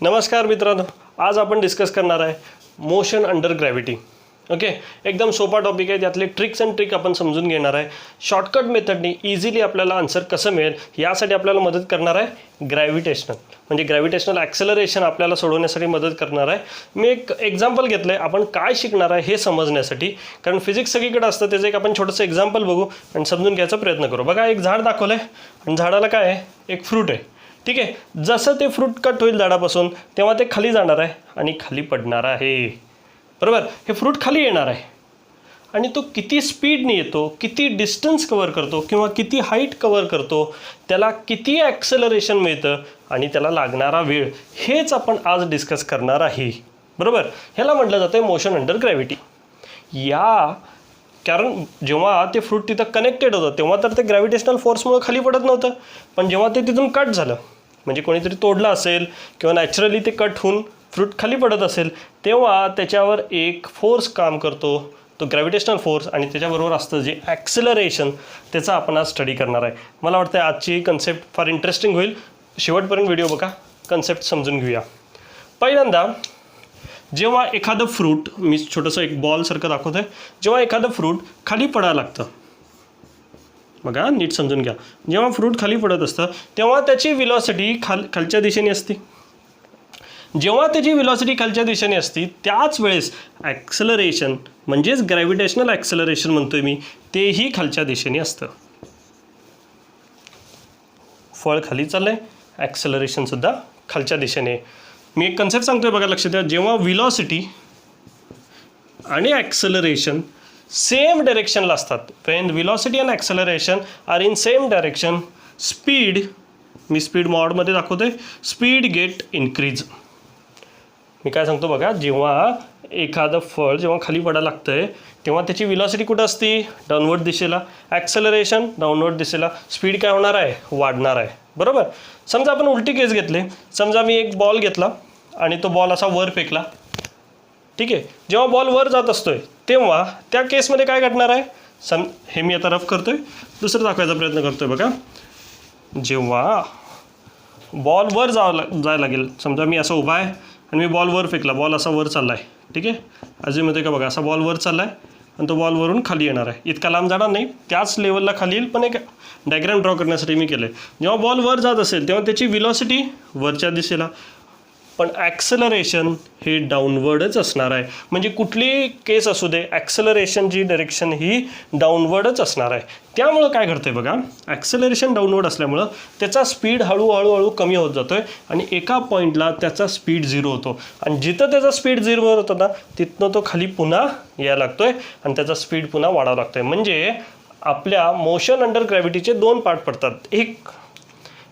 नमस्कार मित्रांनो, आज आपण डिस्कस करणार आहे मोशन अंडर ग्रॅव्हिटी. ओके, एकदम सोपा टॉपिक आहे. त्यातले ट्रिक्स अँड ट्रिक आपण समजून घेणार आहे. शॉर्टकट मेथडनी इझिली आपल्याला आन्सर कसं मिळेल यासाठी आपल्याला मदत करणार आहे ग्रॅव्हिटेशनल, म्हणजे ग्रॅव्हिटेशनल ॲक्सेलरेशन आपल्याला सोडवण्यासाठी मदत करणार आहे. मी एक एक्झाम्पल घेतलं आहे आपण काय शिकणार आहे हे समजण्यासाठी, कारण फिजिक्स सगळीकडे असतं. त्याचं एक आपण छोटंसं एक्झाम्पल बघू आणि समजून घ्यायचा प्रयत्न करू. बघा, एक झाड दाखवलं आहे आणि झाडाला काय आहे, एक फ्रूट आहे. ठीक आहे, जसं ते फ्रूट कट होईल झाडापासून तेव्हा ते खाली जाणार आहे आणि खाली पडणार आहे. बरोबर, हे फ्रूट खाली येणार आहे आणि तो किती स्पीडने येतो, किती डिस्टन्स कवर करतो किंवा किती हाईट कवर करतो, त्याला किती ॲक्सेलरेशन मिळतं आणि त्याला लागणारा वेळ, हेच आपण आज डिस्कस करणार आहे. बरोबर, ह्याला म्हटलं जातं मोशन अंडर ग्रॅव्हिटी. कारण जेव्हा ते फ्रूट तिथं कनेक्टेड होतं तेव्हा तर ते ग्रॅव्हिटेशनल फोर्समुळे खाली पडत नव्हतं, पण जेव्हा ते तिथून कट झालं, म्हणजे कोणीतरी तोडलं असेल किंवा नॅचरली ते कट होऊन फ्रूट खाली पडत असेल, तेव्हा त्याच्यावर एक फोर्स काम करतो, तो ग्रॅव्हिटेशनल फोर्स, आणि त्याच्याबरोबर असतं जे ॲक्सेलरेशन, त्याचा आपण आज स्टडी करणार आहे. मला वाटतं आजची कन्सेप्ट फार इंटरेस्टिंग होईल. शेवटपर्यंत व्हिडिओ बघा, कन्सेप्ट समजून घेऊया. पहिल्यांदा, जेव्हा एखादं फ्रूट, मी छोटंसं एक बॉलसारखं दाखवतो आहे, जेव्हा एखादं फ्रूट खाली पडायला लागतं, बघा नीट समजून घ्या, जेव्हा फ्रूट खाली पडत असतं तेव्हा त्याची विलॉसिटी खालच्या दिशेने असते. जेव्हा त्याची विलॉसिटी खालच्या दिशेने असते त्याच वेळेस ॲक्सेलरेशन, म्हणजेच ग्रॅव्हिटेशनल ॲक्सेलरेशन म्हणतोय मी, तेही खालच्या दिशेने असतं. फळ खाली चाललं आहे, ॲक्सेलरेशनसुद्धा खालच्या दिशेने. मी एक कन्सेप्ट सांगतोय, बघा लक्षात द्या. जेव्हा विलॉसिटी आणि ॲक्सेलरेशन सेम डायरेक्शनला असतात, when velocity and acceleration are in same direction, speed, मी स्पीड मॉडमध्ये दाखवतोय, स्पीड गेट इन्क्रीज. मी काय सांगतो बघा, जेव्हा एखादं फळ जेव्हा खाली पडायला लागतंय तेव्हा त्याची विलॉसिटी कुठं असते, डाऊनवर्ड दिशेला, ॲक्सेलरेशन डाऊनवर्ड दिशेला, स्पीड काय होणार आहे, वाढणार आहे. बरोबर, समजा आपण उलटी केस घेतले. समजा मी एक बॉल घेतला आणि तो बॉल असा वर फेकला. ठीक आहे, जेव्हा बॉल वर जात असतोय तेव्हा त्या केसमध्ये काय घडणार आहे, हे मी आता रफ करतोय, दुसरं दाखवायचा प्रयत्न करतोय. बघा, जेव्हा बॉल वर जायला लागेल, समजा मी असं उभा आहे आणि मी बॉल वर फेकला, बॉल असा वर चालला आहे. ठीक आहे, अजून मध्ये का बघा, असा बॉल वर चालला आहे आणि तो बॉलवरून खाली येणार आहे. इतका लांब जाणार नाही, त्याच लेवलला खाली येईल, पण एक डायग्राम ड्रॉ करण्यासाठी मी केलं आहे. जेव्हा बॉल वर जात असेल तेव्हा त्याची विलॉसिटी वरच्या दिशेला, पण ॲक्सेलरेशन हे डाऊनवर्डच असणार आहे. म्हणजे कुठली केस असू दे, ॲक्सेलरेशनची डायरेक्शन ही डाऊनवर्डच असणार आहे. त्यामुळं काय घडतं आहे बघा, ॲक्सेलरेशन डाऊनवर्ड असल्यामुळं त्याचा स्पीड हळूहळू कमी होत जातो आहे आणि एका पॉईंटला त्याचा स्पीड 0 होतो, आणि जिथं त्याचा स्पीड 0 होतो ना तिथनं तो खाली पुन्हा यायला लागतो आहे आणि त्याचा स्पीड पुन्हा वाढावा लागतो आहे. म्हणजे आपल्या मोशन अंडर ग्रॅव्हिटीचे दोन पार्ट पडतात.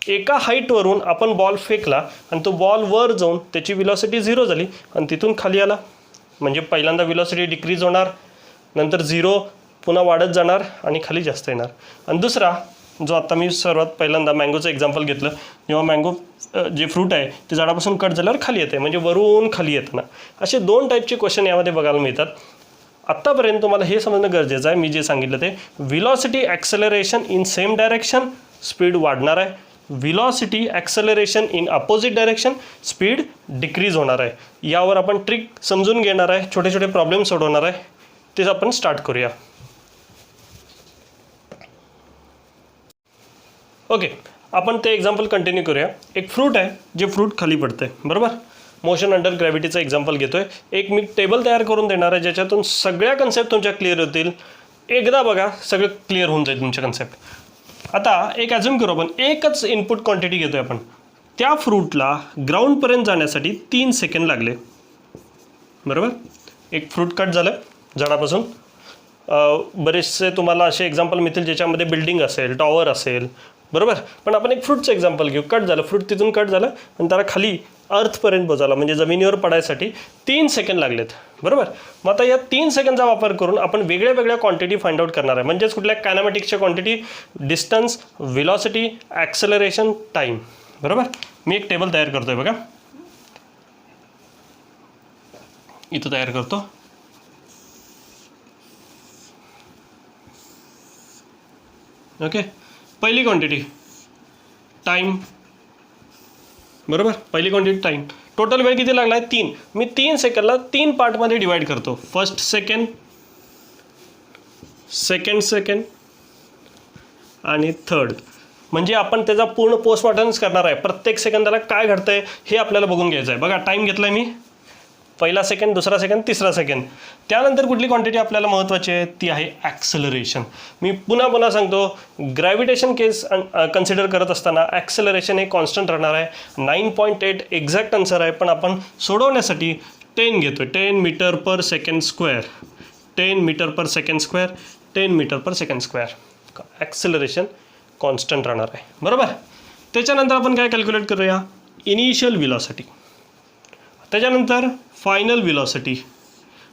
एका हाईटवरून आपण बॉल फेकला आणि तो बॉल वर जाऊन त्याची विलॉसिटी 0 झाली आणि तिथून खाली आला, म्हणजे पहिल्यांदा विलॉसिटी डिक्रीज होणार, नंतर 0 पुन्हा वाढत जाणार आणि खाली जास्त येणार. आणि दुसरा, जो आता मी सर्वात पहिल्यांदा मँगोचं एक्झाम्पल घेतलं, जेव्हा मँगो जे फ्रूट आहे ते झाडापासून कट झाल्यावर खाली येते, म्हणजे वरून खाली येतं ना. असे दोन टाईपचे क्वेश्चन यामध्ये बघायला मिळतात. आत्तापर्यंत तुम्हाला हे समजणं गरजेचं आहे, मी जे सांगितलं ते, velocity acceleration in same direction, speed वाढणार आहे. Velocity acceleration in opposite direction, speed decrease होणार आहे. यावर आपण ट्रिक समजून घेणार आहे, छोटे छोटे प्रॉब्लेम सोडवणार आहे. तेच आपण स्टार्ट करूया. ओके, आपण ते एक्झाम्पल कंटिन्यू करूया. एक फ्रूट आहे, जे फ्रूट खाली पडतं आहे. बरोबर, मोशन अंडर ग्रॅव्हिटीचं एक्झाम्पल घेतो आहे. एक मी टेबल तयार करून देणार आहे ज्याच्यातून सगळ्या कन्सेप्ट तुमच्या क्लिअर होतील. एकदा बघा, सगळं क्लिअर होऊन जाईल तुमच्या कन्सेप्ट. आता एक अजून करू, आपण एकच इनपुट क्वांटिटी घेतो आहे आपण. त्या फ्रूटला ग्राउंडपर्यंत जाण्यासाठी 3 सेकंड लागले. बरोबर, एक फ्रूट कट झालं झाडापासून. बरेचसे तुम्हाला असे एक्झाम्पल मिळतील ज्याच्यामध्ये बिल्डिंग असेल, टॉवर असेल. बरोबर, पण आपण एक फ्रूटचं एक्झाम्पल घेऊ. कट झालं फ्रूट, तिथून कट झालं आणि त्याला खाली अर्थपर्यंत पोचायला, म्हणजे जमिनीवर पडायसाठी 3 सेकंड लागलेत. बरोबर, मग आता या 3 सेकंडचा वापर करून आपण वेगळ्या वेगळ्या क्वांटिटी फाइंड आउट करणार आहे. म्हणजेच कुठल्या कायनेमॅटिक्सच्या quantity, distance, velocity, acceleration, time. बरोबर, मी एक टेबल तयार करतो आहे. बघा, इथं तयार करतो. ओके, पहिली क्वांटिटी टाइम, बरोबर. पहिली क्वांटिटी टाईम. टोटल वेळ किती लागला आहे 3. मी 3 सेकंदला 3 पार्टमध्ये डिवाईड करतो. फर्स्ट सेकंड, सेकंड सेकंड आणि थर्ड. म्हणजे आपण त्याचा पूर्ण पोस्टमॉर्टमच करणार आहे. प्रत्येक सेकंदाला काय घडतंय हे आपल्याला बघून घ्यायचं आहे. बघा टाईम घेतला आहे मी, पहिला सेकंड, दुसरा सेकंड, तिसरा सेकंड. त्यानंतर कुठली क्वांटिटी आपल्याला महत्त्वाची आहे ती आहे ॲक्सेलरेशन. मी पुन्हा पुन्हा सांगतो, ग्रॅव्हिटेशन केस कन्सिडर करत असताना ॲक्सेलरेशन हे कॉन्स्टंट राहणार आहे. 9.8 एक्झॅक्ट आन्सर आहे, पण आपण सोडवण्यासाठी 10 घेतो. 10 metre per second square, 10 metre per second square, 10 metre per second square. Acceleration constant राहणार आहे. बरोबर. त्याच्यानंतर आपण काय कॅल्क्युलेट करूया, इनिशियल व्हेलॉसिटी, त्याच्यानंतर फायनल व्हेलॉसिटी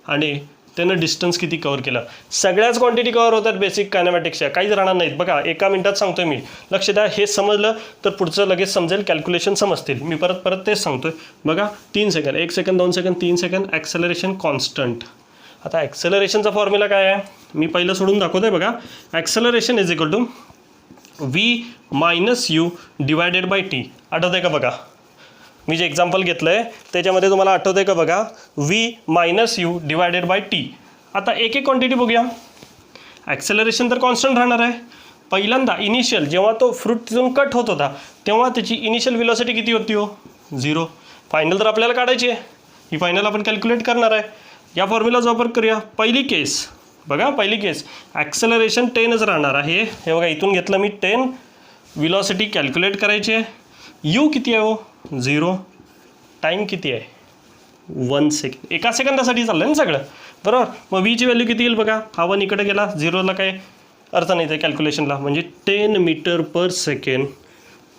आणि त्यानं डिस्टन्स किती कव्हर केलं. सगळ्याच क्वांटिटी कव्हर होतात बेसिक कायनेमॅटिक्सच्या, काहीच राहणार नाहीत. बघा एका मिनिटात सांगतोय मी, लक्ष द्या. हे समजलं तर पुढचं लगेच समजेल, कॅल्क्युलेशन समजतील. मी परत परत तेच सांगतोय. बघा 3 second, 1 second, 2 second, 3 second, acceleration constant. आता ॲक्सेलरेशनचा फॉर्म्युला काय आहे मी पहिलं सोडून दाखवतोय. बघा acceleration is equal to v minus u divided by t. आठवतं आहे का बघा, मी जे एक्झाम्पल घेतलं आहे त्याच्यामध्ये तुम्हाला आठवतं आहे का बघा, v minus u divided by T. आता एक एक क्वांटिटी बघूया. ॲक्सेलरेशन तर कॉन्स्टंट राहणार आहे. पहिल्यांदा इनिशियल जेव्हा तो फ्रूट तिथून कट होत होता तेव्हा त्याची इनिशियल व्हेलॉसिटी किती होती हो, 0. फायनल तर आपल्याला काढायची आहे, ही फायनल आपण कॅल्क्युलेट करणार आहे. या फॉर्म्युलाचा वापर करूया. पहिली केस बघा, पहिली केस ॲक्सेलरेशन 10च राहणार आहे. हे बघा इथून घेतलं मी 10, व्हेलॉसिटी कॅल्क्युलेट करायची आहे. यू किती आहे हो, 0. टाईम किती आहे, 1 सेकंड. एका सेकंदासाठी चाललं ना सगळं, बरोबर. मग वीची व्हॅल्यू किती येईल बघा, हा 1 इकडे गेला, 0ला काय अर्थ नाही त्या कॅल्क्युलेशनला. म्हणजे 10 मीटर पर सेकंड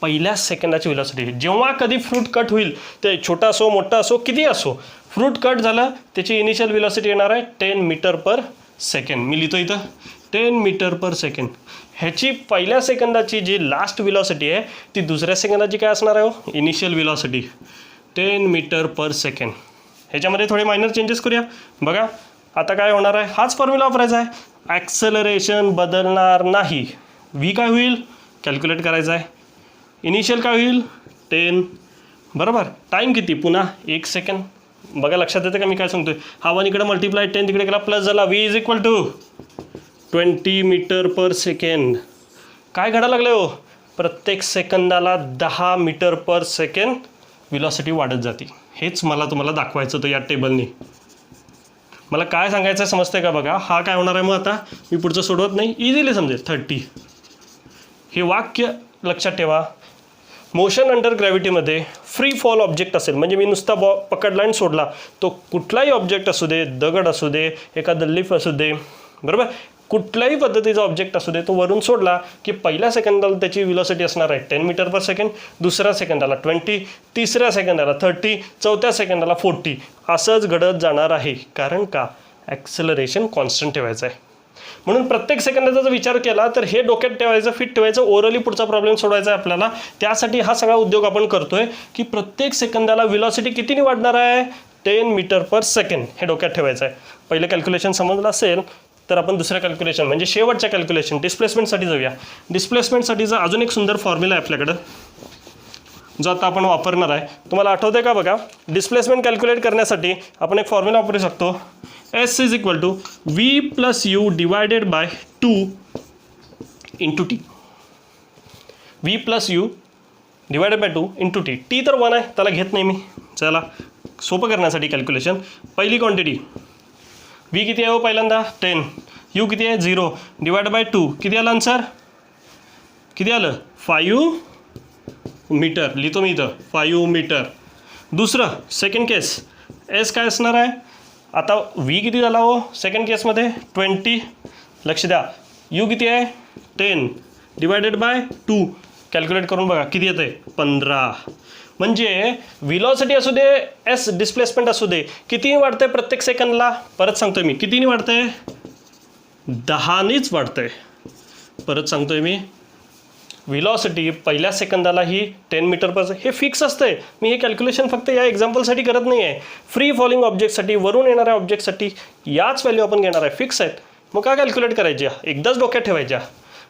पहिल्या सेकंदाची व्हेलॉसिटी. जेव्हा कधी फ्रूट कट होईल, ते छोटा असो मोठा असो किती असो, फ्रूट कट झालं त्याची इनिशियल व्हेलॉसिटी येणार आहे 10 मीटर पर सेकंड. मी लिहितो इथं 10 मीटर पर सेकंड. ह्याची पहिल्या सेकंदाची जी लास्ट व्हेलॉसिटी आहे ती दुसऱ्या सेकंदाची काय असणार आहे हो, initial velocity 10 metre per second. ह्याच्यामध्ये थोडे मायनर चेंजेस करूया. बघा आता काय होणार आहे, हाच फॉर्म्युला वापरायचा आहे. ॲक्सेलरेशन बदलणार नाही. व्ही काय होईल कॅल्क्युलेट करायचं आहे. इनिशियल काय होईल 10, बरोबर. टाईम किती, पुन्हा 1 सेकंड. बघा लक्षात येतं का मी काय सांगतोय, हा 1 इकडे मल्टिप्लाय 10 तिकडे गेला प्लस झाला, v is equal to 20 metre per second. काय घडायला लागलं हो, प्रत्येक सेकंदाला 10 मीटर पर सेकंड व्हेलॉसिटी वाढत जाते. हेच मला तुम्हाला दाखवायचं होतं या टेबलनी. मला काय सांगायचं समजतंय का बघा. हा काय होणार आहे मग आता मी पुढचं सोडवत नाही, इझिली समजेल. 30. हे वाक्य लक्षात ठेवा. मोशन अंडर ग्रॅव्हिटीमध्ये फ्री फॉल ऑब्जेक्ट असेल, म्हणजे मी नुसता पकडला आणि सोडला, तो कुठलाही ऑब्जेक्ट असू दे, दगड असू दे, एखादं लिफ असू दे, बरोबर, कुठल्याही पद्धतीचा ऑब्जेक्ट असू दे, तो वरून सोडला की पहिल्या सेकंदाला त्याची व्हेलॉसिटी असणार आहे 10 मीटर पर सेकंड, दुसऱ्या सेकंदाला 20, तिसऱ्या सेकंदाला 30, चौथ्या सेकंदाला 40. असंच घडत जाणार आहे. कारण का, ॲक्सेलरेशन कॉन्स्टंट ठेवायचं आहे. म्हणून प्रत्येक सेकंदाचा जर विचार केला तर हे डोक्यात ठेवायचं, फिट ठेवायचं. ओरली पुढचा प्रॉब्लेम सोडवायचा आहे आपल्याला. त्यासाठी हा सगळा उद्योग आपण करतोय की प्रत्येक सेकंदाला व्हेलॉसिटी कितीने वाढणार आहे, 10 मीटर पर सेकंड. हे डोक्यात ठेवायचं आहे. पहिलं कॅल्क्युलेशन समजलं असेल तर आपण दुसऱ्या कॅल्क्युलेशन म्हणजे शेवटच्या कॅल्क्युलेशन डिस्प्लेसमेंटसाठी जाऊया. डिस्प्लेसमेंटसाठीचा अजून एक सुंदर फॉर्म्युला आहे आपल्याकडं जो आता आपण वापरणार आहे. तुम्हाला आठवतं आहे का बघा, डिस्प्लेसमेंट कॅल्क्युलेट करण्यासाठी आपण एक फॉर्म्युला वापरू शकतो. S is equal to v plus u divided by 2 into t. v plus u divided by 2 into t. T तर 1 आहे, त्याला घेत नाही मी. चला सोपं करण्यासाठी कॅल्क्युलेशन. पहिली क्वांटिटी v किती आहे हो, पहिल्यांदा 10, u किती आहे 0, डिवायड बाय 2 किती आलं आन्सर, किती आलं 5 मीटर. लिहितो मी इथं 5 मीटर. दुसरं सेकंड केस, एस काय असणार आहे. आता v किती झाला हो सेकंड केसमध्ये 20. लक्ष द्या, u किती आहे 10 डिवायडेड बाय 2. कॅल्क्युलेट करून बघा किती येतं आहे 15. म्हणजे व्हेलॉसिटी असू दे, एस डिस्प्लेसमेंट असू दे, किती वाढतंय प्रत्येक सेकंदला. परत सांगतोय मी, कितीने वाढतंय, 10नीच वाढतंय. परत सांगतोय मी, व्हेलॉसिटी पहिल्या सेकंदाला ही 10 मीटर पर सेकंड. हे फिक्स असतंय. मी हे कॅल्क्युलेशन फक्त या एक्झाम्पलसाठी करत नाही आहे. फ्री फॉलिंग ऑब्जेक्टसाठी, वरून येणाऱ्या ऑब्जेक्टसाठी याच व्हॅल्यू आपण घेणार आहे, फिक्स आहेत. मग काय कॅल्क्युलेट करायच्या, एकदाच डोक्यात ठेवायच्या.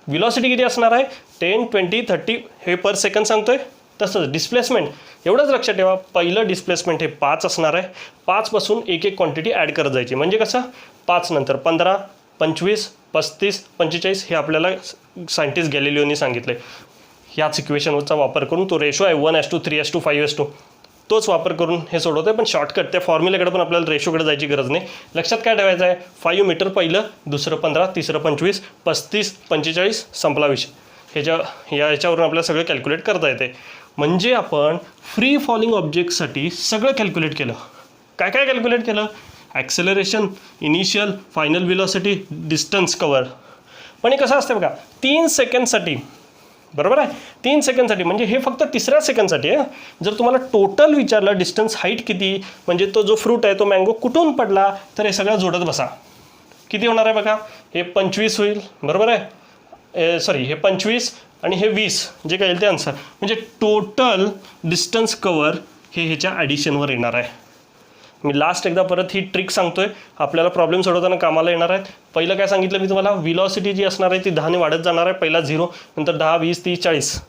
व्हेलॉसिटी किती असणार आहे 10, 20, 30 हे पर सेकंड सांगतोय, तसंच डिस्प्लेसमेंट एवढंच लक्षात ठेवा, पहिलं डिस्प्लेसमेंट हे 5 असणार आहे. 5 पासून एक एक क्वांटिटी ॲड करत जायची. म्हणजे कसं 5 नंतर 15, 25, 35, 45 हे आपल्याला सायंटिस्ट गॅलिलिओनी सांगितले. ह्याच इक्वेशनचा वापर करून तो रेशो आहे 1:3:5 तोच वापर करून हे सोडवतो आहे. पण शॉर्टकट त्या फॉर्म्युलेकडे पण आपल्याला रेशोकडे जायची गरज नाही. लक्षात काय ठेवायचं आहे, 5 मीटर पहिलं, दुसरं 15, तिसरं 25, 35, 45 संपला विषय. याच्यावरून आपल्याला सगळं कॅल्क्युलेट करता येते. म्हणजे आपण फ्री फॉलिंग ऑब्जेक्टसाठी सगळं कॅल्क्युलेट केलं. काय काय कॅल्क्युलेट केलं, acceleration, initial, final velocity, distance cover. पण हे कसं असतं बघा, 3 सेकंडसाठी, बरोबर आहे, 3 सेकंडसाठी, म्हणजे हे फक्त तिसऱ्या सेकंडसाठी आहे. जर तुम्हाला टोटल विचारलं डिस्टन्स हाईट किती, म्हणजे तो जो फ्रूट आहे तो मँगो कुठून पडला, तर हे सगळं जोडत बसा. किती होणार आहे बघा, हे 25 होईल, बरोबर आहे, सॉरी हे 25 आणि हे 20, जे काय येईल ते आन्सर. म्हणजे टोटल डिस्टन्स कवर हे ह्याच्या ॲडिशनवर येणार आहे. मी लास्ट एकदा परत ही ट्रिक सांगतोय, आपल्याला प्रॉब्लेम सोडवताना कामाला येणार आहेत. पहिलं काय सांगितलं मी तुम्हाला, व्हिलॉसिटी जी असणार आहे ती 10ने वाढत जाणार आहे. पहिला 0, नंतर 10, 20, 30, 40,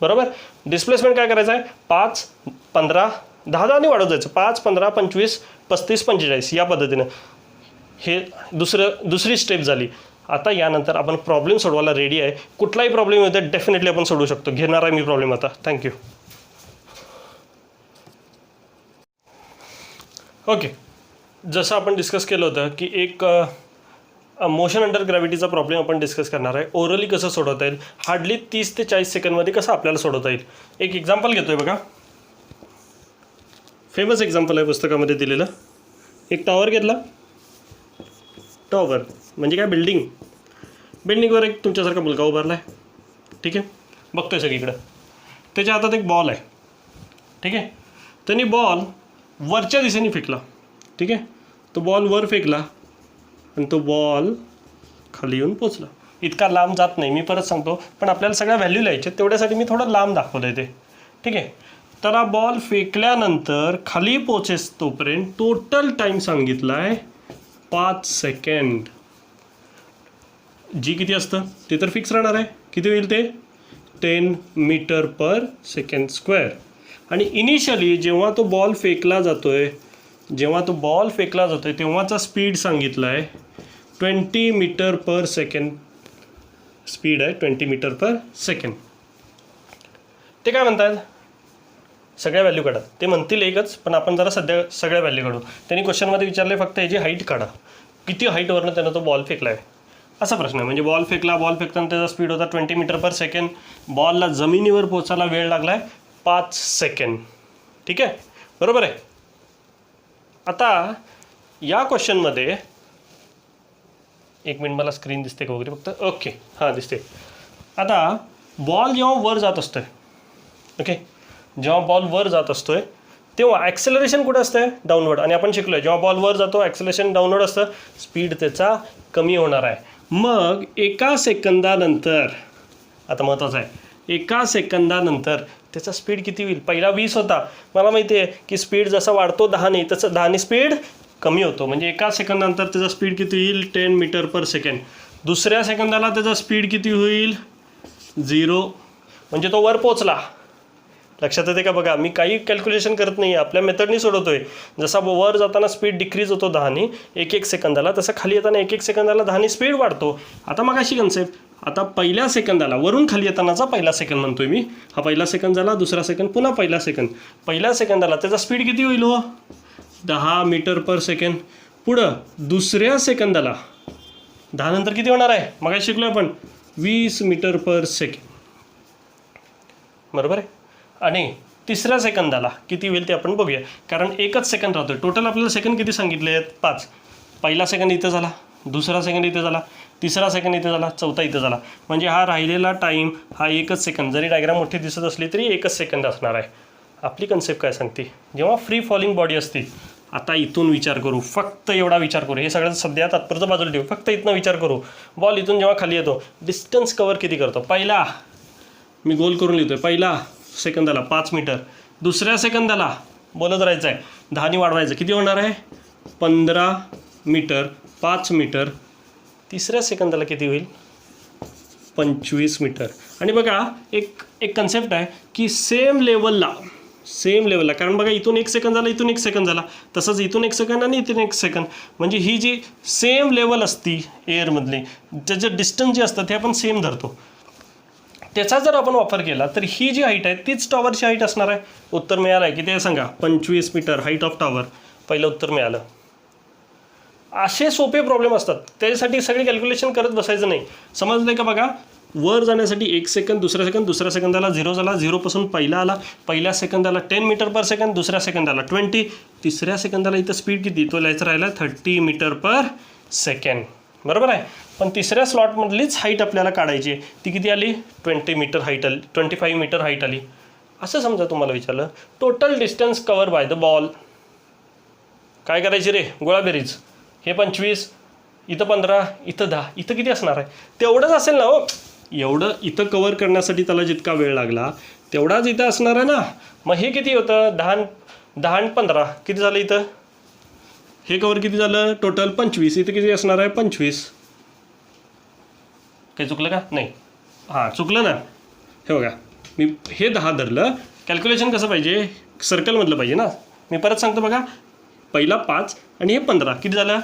बरोबर. डिस्प्लेसमेंट काय करायचं आहे, 5, 15, 10ने वाढत जायचं, 5, 15, 25, 35, 45 या पद्धतीनं. हे दुसरी स्टेप झाली. आता यानंतर आपण प्रॉब्लेम सोडवायला रेडी आहे. कुठलाही प्रॉब्लेम येतो डेफिनेटली आपण सोडवू शकतो. घेणार आहे मी प्रॉब्लेम आता. थँक्यू. ओके, जसं आपण डिस्कस केलं होतं की एक मोशन अंडर ग्रॅव्हिटीचा प्रॉब्लेम आपण डिस्कस करणार आहे. ओरली कसं सोडवता येईल, हार्डली 30 ते 40 सेकंडमध्ये कसं आपल्याला सोडवता येईल. एक एक्झाम्पल घेतो आहे बघा, फेमस एक्झाम्पल आहे पुस्तकामध्ये दिलेलं. एक टॉवर घेतला, टॉवर म्हणजे काय, बिल्डिंगवर एक तुमच्यासारखा मुलगा उभारला आहे, ठीक आहे, बघतोय सगळीकडं. त्याच्या हातात एक बॉल आहे, ठीक आहे. त्यांनी बॉल वरच्या दिशेने फेकला, ठीक आहे. तो बॉल वर फेकला आणि तो बॉल खाली येऊन पोचला. इतका लांब जात नाही, मी परत सांगतो, पण आपल्याला सगळ्या व्हॅल्यू लिहायचे, तेवढ्यासाठी मी थोडं लांब दाखवलं आहे ते, ठीक आहे. त्याला बॉल फेकल्यानंतर खाली पोचेस तोपर्यंत टोटल टाईम सांगितला आहे 5 सेकंड. जी किती असतं ते तर फिक्स राहणार आहे. किती होईल ते, 10 मीटर पर सेकंड स्क्वेअर. आणि इनिशियली जेव्हा तो बॉल फेकला जातोय तेव्हाचा स्पीड सांगितला आहे 20 मीटर पर सेकंड. स्पीड आहे 20 मीटर पर सेकंड. ते काय म्हणतात, सगळ्या व्हॅल्यू काढा. ते म्हणतील एकच, पण आपण जरा सध्या सगळ्या व्हॅल्यू काढू. त्यांनी क्वेश्चनमध्ये विचारले फक्त याची हाईट काढा, किती हाईटवरनं त्यानं तो बॉल फेकला आहे असा प्रश्न आहे. म्हणजे बॉल फेकताना त्याचा स्पीड होता 20 मीटर पर सेकंड. बॉलला जमिनीवर पोचायला वेळ लागला आहे 5 सेकंड, ठीक आहे, बरोबर आहे. आता या क्वेश्चनमध्ये एक मिनिट, मला स्क्रीन दिसते का वगैरे फक्त, ओके हां दिसते. आता बॉल जेव्हा वर जात असतोय, ओके, जेव्हा बॉल वर जात असतोय तेव्हा ॲक्सेलरेशन कुठं असतं, डाऊनवर्ड. आणि आपण शिकलो आहे जेव्हा बॉल वर जातो ॲक्सेलरेशन डाऊनवर्ड असतं, स्पीड त्याचा कमी होणार आहे. मग एका सेकंदानंतर, आता महत्त्वाचं आहे, एका सेकंदानंतर त्याचा स्पीड किती होईल. पहिला 20 होता, मला माहिती आहे की स्पीड जसा वाढतो 10ने, तसं 10ने स्पीड कमी होतो. म्हणजे एका सेकंदानंतर त्याचा स्पीड किती होईल, 10 मीटर पर सेकंड. दुसऱ्या सेकंदाला त्याचा स्पीड किती होईल, 0, म्हणजे तो वर पोचला. लक्षात येते का बघा, मी काही कॅल्क्युलेशन करत नाही, आपल्या मेथडनी सोडवतोय. जसा वर जाताना स्पीड डिक्रीज होतो 10ने 1 सेकंदाला, तसं खाली येताना 1 सेकंदाला 10ने स्पीड वाढतो. आता मग अशी कन्सेप्ट, आता पहिल्या सेकंदाला वरून खाली येतानाचा पहिला सेकंद म्हणतोय मी, हा पहिला सेकंद झाला, दुसरा सेकंद, पुन्हा पहिला सेकंद. पहिल्या सेकंदाला त्याचा स्पीड किती होईल हो, 10 मीटर पर सेकंड. पुढं दुसऱ्या सेकंदाला 10 नंतर किती होणार आहे, मग शिकलो आपण 20 मीटर पर सेकंड, बरोबर आहे. आणि तिसऱ्या सेकंदाला किती होईल ते आपण बघूया, कारण एकच सेकंद राहतो. टोटल आपल्याला सेकंद किती सांगितले आहेत, 5. पहिला सेकंद इथं झाला, दुसरा सेकंद इथे झाला, तिसरा सेकंद इथे झाला, चौथा इथे झाला. म्हणजे हा राहिलेला टाईम हा 1 सेकंद, जरी डायग्राम मोठी दिसत असली तरी 1 सेकंद असणार आहे. आपली कन्सेप्ट काय सांगते, जेव्हा फ्री फॉलिंग बॉडी असते. आता इथून विचार करू, फक्त एवढा विचार करू, हे सगळं सध्या तात्पुरतं बाजूला ठेवू, फक्त इथनं विचार करू. बॉल इथून जेव्हा खाली येतो डिस्टन्स कवर किती करतो. पहिला मी गोल करून लिहितोय, पहिला सेकंदाला 5 मीटर, दुसऱ्या सेकंदाला बोलत राहायचं आहे, 10ने वाढवायचं, किती होणार आहे 15 मीटर, 5 मीटर. तिसऱ्या सेकंदाला किती होईल 25 मीटर. आणि बघा एक कन्सेप्ट आहे की सेम लेवलला, कारण बघा इथून 1 सेकंद झाला, इथून 1 सेकंद झाला, तसंच इथून 1 सेकंद आणि इथून 1 सेकंद, म्हणजे ही जी सेम लेवल असती एअरमधली, त्याचं डिस्टन्स जे असतं ते आपण सेम धरतो. त्याचा जर आपण वापर केला तर ही जी हाईट आहे तीच टॉवरची हाईट असणार आहे. उत्तर मिळालं आहे किती आहे सांगा? 25 मीटर हाईट ऑफ टॉवर. पहिलं उत्तर मिळालं. असे सोपे प्रॉब्लेम असतात, त्याच्यासाठी सगळे कॅल्क्युलेशन करत बसायचं नाही. समजलं का? बघा, वर जाण्यासाठी 1 सेकंद, दुसऱ्या सेकंदाला 0 झाला, 0पासून पहिला आला, पहिल्या सेकंदाला 10 मीटर पर सेकंद, दुसऱ्या सेकंदाला 20, तिसऱ्या सेकंदाला इथं स्पीड किती तो लिहायचं राहिला 30 मीटर पर सेकंड. बरोबर आहे. पण तिसऱ्या स्लॉटमधलीच हाईट आपल्याला काढायची आहे, ती किती आली? 20 मीटर हाईट आली, 25 मीटर हाईट आली. असं समजा तुम्हाला विचारलं total distance cover by the ball, काय करायची रे? गोळाबेरीज. हे 25, इथं 15, इथं 10, इथं किती असणार आहे? तेवढंच असेल ना हो. एवढं इथं कवर करण्यासाठी त्याला जितका वेळ लागला तेवढाच इथं असणार आहे ना. मग हे किती होतं? 10 आणि 15 किती झालं? इथं हे कवर किती झालं? टोटल 25. इथं किती असणार आहे? 25. काही चुकलं का? नाही. हां, चुकलं ना. हे बघा, मी हे 10 धरलं. कॅल्क्युलेशन कसं पाहिजे? सर्कलमधलं पाहिजे ना. मी परत सांगतो बघा, पहिला 5 आणि हे 15 किती झालं?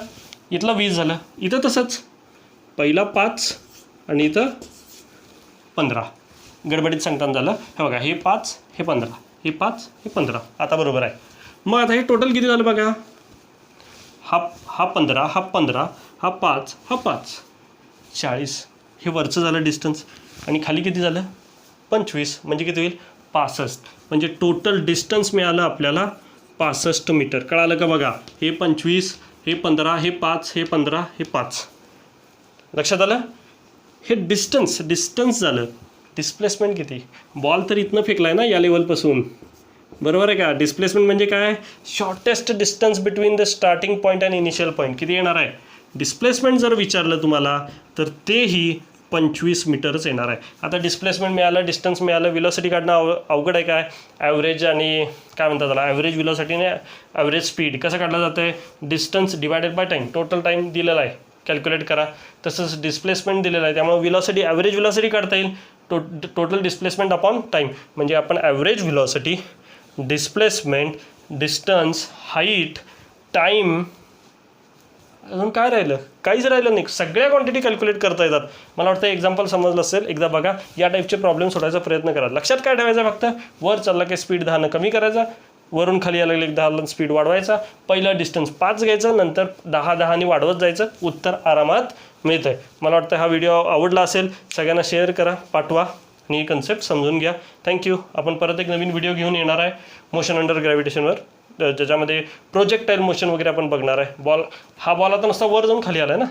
इथलं 20 झालं. इथं तसंच पहिला 5 आणि इथं 15. गडबडीत सांगताना झालं. हे बघा, हे 5 हे 15, हे 5 हे 15. आता बरोबर आहे. मग आता हे टोटल किती झालं बघा? हा 15, हा 15, हा 5, हा 5, 40. हे वरचं झालं डिस्टन्स. आणि खाली किती झालं? 25. म्हणजे किती होईल? 65. म्हणजे टोटल डिस्टन्स मिळालं आपल्याला 65 मीटर. कळालं का? बघा, हे 25, हे 15, हे 5, हे 15, हे 5. लक्षात आलं? हे डिस्टन्स झालं. डिस्प्लेसमेंट किती? बॉल तर इथनं फेकला आहे ना या लेवलपासून. बरोबर आहे का? डिस्प्लेसमेंट म्हणजे काय? Shortest distance between the starting point आणि इनिशियल पॉईंट. किती येणार आहे? डिस्प्लेसमेंट जर विचारलं तुम्हाला तर तेही 25 मीटरच येणार आहे. आता डिस्प्लेसमेंट मिळालं, डिस्टन्स मिळालं, विलॉसिटी काढणं अवघड आहे काय? ॲव्हरेज आणि काय म्हणतात त्याला, ॲव्हरेज विलॉसिटीने ॲव्हरेज स्पीड कसं काढलं जातं आहे? Distance divided by time. Total time दिलेला आहे, कॅल्क्युलेट करा. तसंच डिस्प्लेसमेंट दिलेलं आहे, त्यामुळे विलॉसिटी ॲव्हरेज विलॉसिटी काढता येईल. Total displacement upon time. म्हणजे आपण average velocity, displacement, distance, height, time, अजून काय राहिलं? काहीच राहिलं नाही. सगळ्या क्वांटिटी कॅल्क्युलेट करता येतात. मला वाटतं एक्झाम्पल समजलं असेल. एकदा बघा, या टाईपचे प्रॉब्लेम सोडायचा प्रयत्न करा. लक्षात काय ठेवायचं? फक्त वर चालला की स्पीड 10 कमी करायचा, वरून खाली यायला लागले 10 स्पीड वाढवायचा, पहिलं डिस्टन्स 5 घ्यायचं, नंतर 10 वाढवत जायचं. उत्तर आरामात मिळतं आहे. मला वाटतं हा व्हिडिओ आवडला असेल. सगळ्यांना शेअर करा, पाठवा आणि ही कन्सेप्ट समजून घ्या. थँक्यू. आपण परत एक नवीन व्हिडिओ घेऊन येणार आहे मोशन अंडर ग्रॅव्हिटेशनवर, ज्याच्यामध्ये प्रोजेक्टाईल मोशन वगैरे आपण बघणार आहे. हा बॉल आता नुसता वर जाऊन खाली आला आहे ना.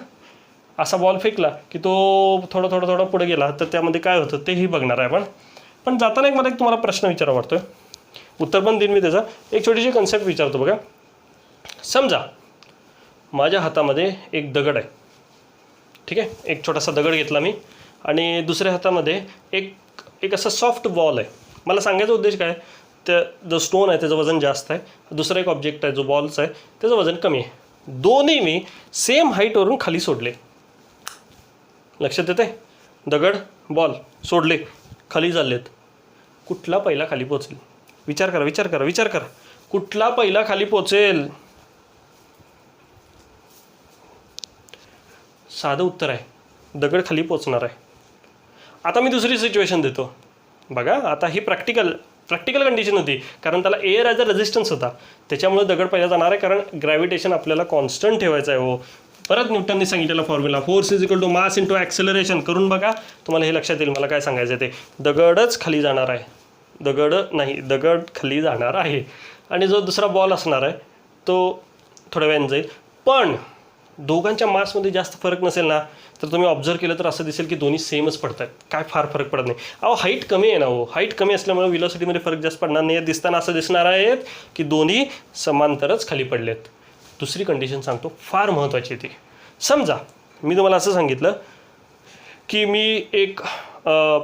असा बॉल फेकला की तो थोडं पुढे गेला तर त्यामध्ये काय होतं तेही बघणार आहे आपण. पण जाताना मला एक तुम्हाला प्रश्न विचारावा वाटतो. उत्तर पण देईन मी त्याचा. एक छोटीशी कन्सेप्ट विचारतो बघा. समजा माझ्या हातामध्ये एक दगड आहे, ठीक आहे. एक छोटासा दगड घेतला मी आणि दुसऱ्या हातामध्ये एक असा सॉफ्ट बॉल आहे. मला सांगायचा उद्देश काय? त्या जो स्टोन आहे त्याचं वजन जास्त आहे, दुसरा एक ऑब्जेक्ट आहे जो बॉलचा आहे त्याचं वजन कमी आहे. दोन्ही मी सेम हाईटवरून खाली सोडले. लक्षात येते? दगड, बॉल सोडले, खाली चाललेत. कुठला पहिला खाली पोचेल? विचार करा. कुठला पहिला खाली पोचेल? साधं उत्तर आहे, दगड खाली पोचणार आहे. आता मी दुसरी सिच्युएशन देतो बघा. आता ही प्रॅक्टिकल कंडिशन होती, कारण त्याला एअर ॲज अ रेझिस्टन्स होता, त्याच्यामुळे दगड पहिला जाणार आहे. कारण ग्रॅव्हिटेशन आपल्याला कॉन्स्टंट ठेवायचं आहे. हो, परत न्यूटनने सांगितलेला formula, force is equal to mass into acceleration. करून बघा, तुम्हाला हे लक्षात येईल मला काय सांगायचं ते. दगडच खाली जाणार आहे, दगड खाली जाणार आहे. आणि जो दुसरा बॉल असणार आहे तो थोड्या वेळाने जाईल. पण दोघांच्या मासमध्ये जास्त फरक नसेल ना, तर तुम्ही ऑब्झर्व केलं तर असं दिसेल की दोन्ही सेमच पडत आहेत. काय फार फरक पडत नाही. हाईट कमी आहे ना. हाईट कमी असल्यामुळे विलॉसिटीमध्ये फरक जास्त पडणार नाही. दिसताना असं दिसणार आहेत की दोन्ही समांतरच खाली पडलेत. दुसरी कंडिशन सांगतो, फार महत्त्वाची ती. समजा मी तुम्हाला असं सांगितलं की मी एक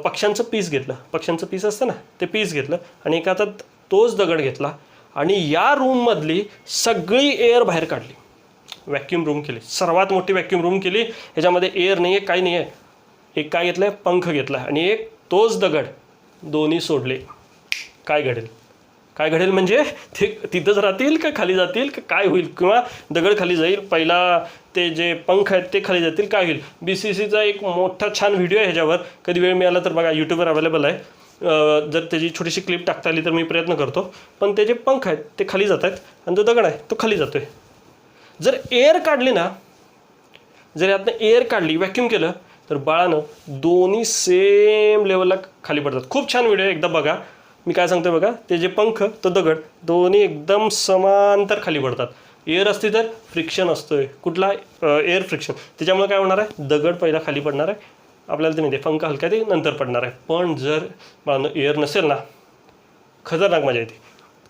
पक्ष्यांचं पीस घेतलं, पक्ष्यांचं पीस असतं ना ते पीस घेतलं आणि एका हातात तोच दगड घेतला आणि या रूममधली सगळी एअर बाहेर काढली, व्हॅक्यूम रूम केली, सर्वात मोठी व्हॅक्यूम रूम केली. ह्याच्यामध्ये एअर नाही आहे, काही नाही आहे. एक काय घेतलं आहे, पंख घेतला आणि एक तोच दगड दोन्ही सोडले, काय घडेल? काय घडेल म्हणजे ते तिथंच राहतील का खाली जातील का काय होईल? किंवा दगड खाली जाईल, पहिला ते जे पंख आहेत ते खाली जातील, काय होईल? BCCचा एक मोठा छान व्हिडिओ आहे ह्याच्यावर, कधी वेळ मिळाला तर बघा, यूट्यूबवर अवेलेबल आहे. जर त्याची छोटीशी क्लिप टाकता आली तर मी प्रयत्न करतो. पण ते जे पंख आहेत ते खाली जात आहेत आणि जो दगड आहे तो खाली जातो आहे. जर एअर काढली ना, जर यातनं एअर काढली, व्हॅक्यूम केलं, तर बाळानं दोन्ही सेम लेवलला खाली पडतात. खूप छान व्हिडिओ, एकदा बघा. मी काय सांगतो बघा, ते जे पंख तो दगड दोन्ही एकदम समांतर खाली पडतात. एअर असते तर फ्रिक्शन असतोय, कुठला एअर फ्रिक्शन, त्याच्यामुळे काय होणार आहे, दगड पहिला खाली पडणार आहे. आपल्याला ते माहिती आहे, पंख हलका ते नंतर पडणार आहे. पण जर एअर नसेल ना, खतरनाक मजा येते.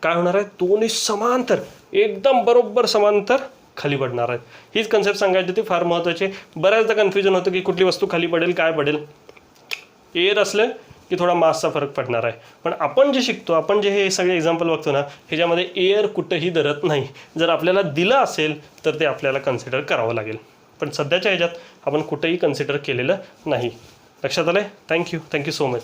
काय होणार आहे, दोन्ही समांतर, एकदम बरोबर समांतर खाली पडणार आहेत. हीच कन्सेप्ट सांगायची होती, फार महत्त्वाची. बऱ्याचदा कन्फ्युजन होतं की कुठली वस्तू खाली पडेल, काय पडेल. एअर असलं की थोडा मासचा फरक पडणार आहे. पण आपण जे शिकतो, आपण जे हे सगळे एक्झाम्पल बघतो ना, ह्याच्यामध्ये एअर कुठंही धरत नाही. जर आपल्याला दिलं असेल तर ते आपल्याला कन्सिडर करावं लागेल. पण सध्याच्या ह्याच्यात आपण कुठंही कन्सिडर केलेलं नाही. लक्षात आलं आहे? Thank you so much.